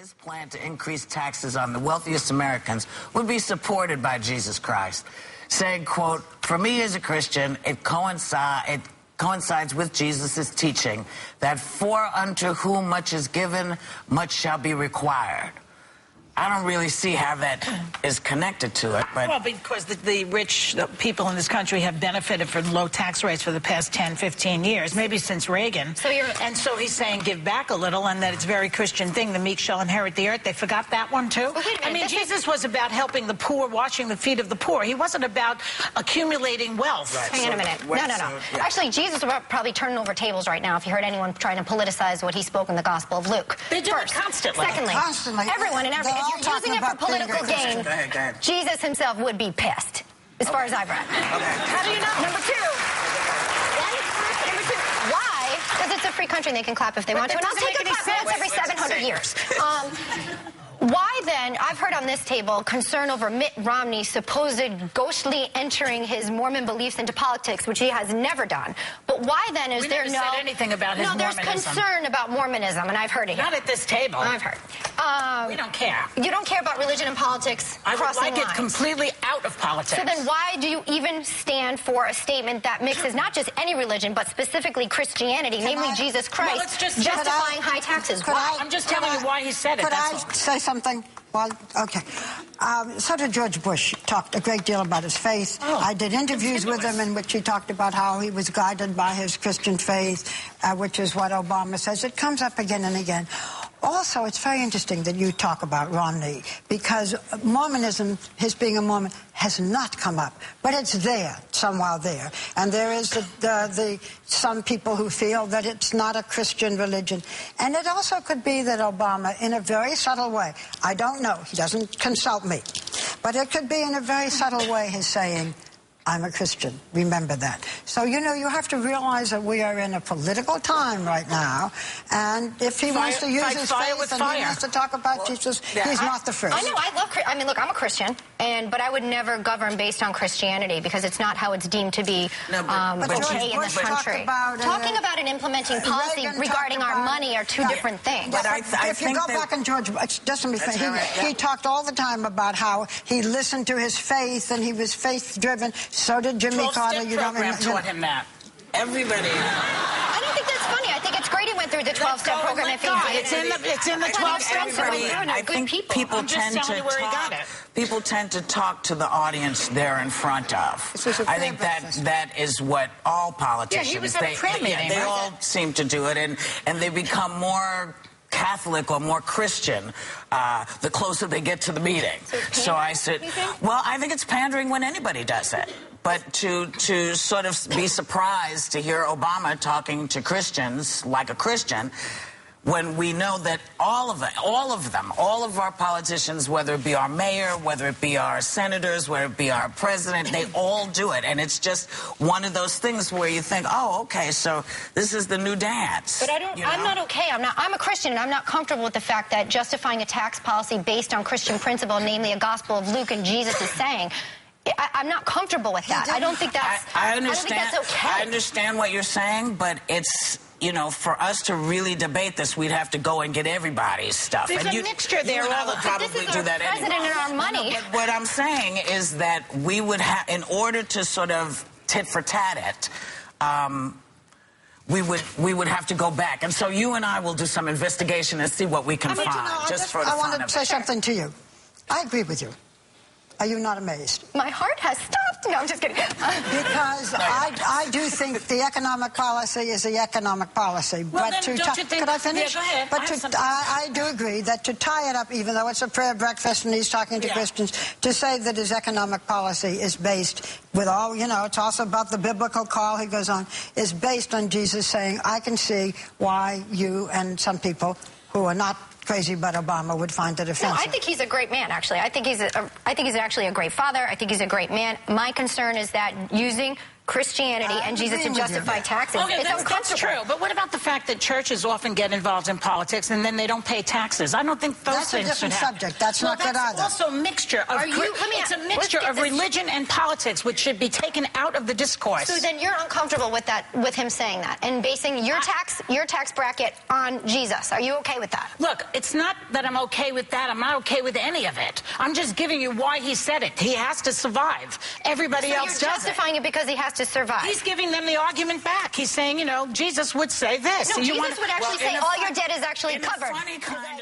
his plan to increase taxes on the wealthiest Americans would be supported by Jesus Christ, saying, quote, "For me as a Christian, it coincides with Jesus' teaching that for unto whom much is given, much shall be required." I don't really see how that is connected to it, but... Well, because the rich people in this country have benefited from low tax rates for the past 10, 15 years, maybe since Reagan. And so he's saying give back a little, and that it's a very Christian thing. The meek shall inherit the earth. They forgot that one, too? I mean, Jesus was about helping the poor, washing the feet of the poor. He wasn't about accumulating wealth. Right. Hang on a minute. No. Yeah. Actually, Jesus would probably turn over tables right now if you heard anyone trying to politicize what he spoke in the Gospel of Luke. They do it constantly. Secondly, everyone and everything. If you're using it for political gain, Go ahead. Jesus himself would be pissed, as far as I've read. Okay. How do you know? Number two, why? Because it's a free country and they can clap if they want to. And I'll take a clap once every 700 years. Why then, I've heard on this table, concern over Mitt Romney's supposed ghostly entering his Mormon beliefs into politics, which he has never done. But why then is there no... We never said anything about his Mormonism. No, there's concern about Mormonism, and I've heard it. Not at this table. I've heard. We don't care. You don't care about religion and politics crossing lines. I would like it completely out of politics. So then why do you even stand for a statement that mixes not just any religion, but specifically Christianity, namely Jesus Christ, justifying high taxes? Why? I'm just telling you why he said it. Could I say something? Well, okay. So did George Bush. Talked a great deal about his faith. I did interviews with him in which he talked about how he was guided by his Christian faith, which is what Obama says. It comes up again and again. Also, it's very interesting that you talk about Romney, because Mormonism, his being a Mormon, has not come up. But it's there, somewhere there. And there is some people who feel that it's not a Christian religion. And it also could be that Obama, in a very subtle way, I don't know, he doesn't consult me, but it could be in a very subtle way his saying, I'm a Christian. Remember that. So, you know, you have to realize that we are in a political time right now, and if he wants to use his faith and he wants to talk about Jesus, he's not the first. I know, I mean, look, I'm a Christian, but I would never govern based on Christianity, because it's not how it's deemed to be okay in this country. Talking about and implementing policy regarding our money are two different things. But if you go back and George, just let me finish. He talked all the time about how he listened to his faith and he was faith-driven. So did Jimmy Carter. You program taught him that. Everybody. I don't think that's funny. I think it's great he went through the 12-step program. If he did. It's in the 12 steps. I think people tend to talk to the audience they're in front of. I think that is what all politicians. Yeah, he was at a prayer meeting. They all seem to do it, and they become more Catholic or more Christian the closer they get to the meeting. So I said, well, I think it's pandering when anybody does it. But to sort of be surprised to hear Obama talking to Christians like a Christian, when we know that all of our politicians, whether it be our mayor, whether it be our senators, whether it be our president, they all do it. And it's just one of those things where you think, oh, okay, so this is the new dance. But I'm not okay. I'm a Christian, and I'm not comfortable with the fact that justifying a tax policy based on Christian principle, namely a Gospel of Luke and Jesus is saying, I'm not comfortable with that. I don't think that's I don't think that's okay. I understand what you're saying, but it's, you know, for us to really debate this, we'd have to go and get everybody's stuff. There's a mixture there. You and I would probably do that anyway. President and our money. But what I'm saying is that we would have, in order to sort of tit for tat it, we would have to go back. And so you and I will do some investigation and see what we can find. I want to say something to you. I agree with you. Are you not amazed? My heart has stopped. No, I'm just kidding. Because I do think the economic policy is the economic policy. Well, but then, don't you think... Could I finish? Yeah, go ahead. But I do agree that to tie it up, even though it's a prayer breakfast and he's talking to Christians, to say that his economic policy is based with all, you know, it's also about the biblical call, he goes on, is based on Jesus saying, I can see why you and some people who are not crazy about Obama would find it offensive. No, I think he's a great man, actually. I think he's actually a great father. I think he's a great man. My concern is that using Christianity and Jesus to justify taxes. Okay, that's true. But what about the fact that churches often get involved in politics and then they don't pay taxes? I don't think those things should happen. That's a different subject. That's not good either. That's also a mixture of it's a mixture of religion and politics, which should be taken out of the discourse. So then you're uncomfortable with that, with him saying that, and basing your tax bracket on Jesus. Are you okay with that? Look, it's not that I'm okay with that. I'm not okay with any of it. I'm just giving you why he said it. He has to survive. Everybody else does it. You're justifying it because he has to survive. He's giving them the argument back. He's saying, you know, Jesus would say this. No, Jesus would actually say all your debt is actually covered. Funny kind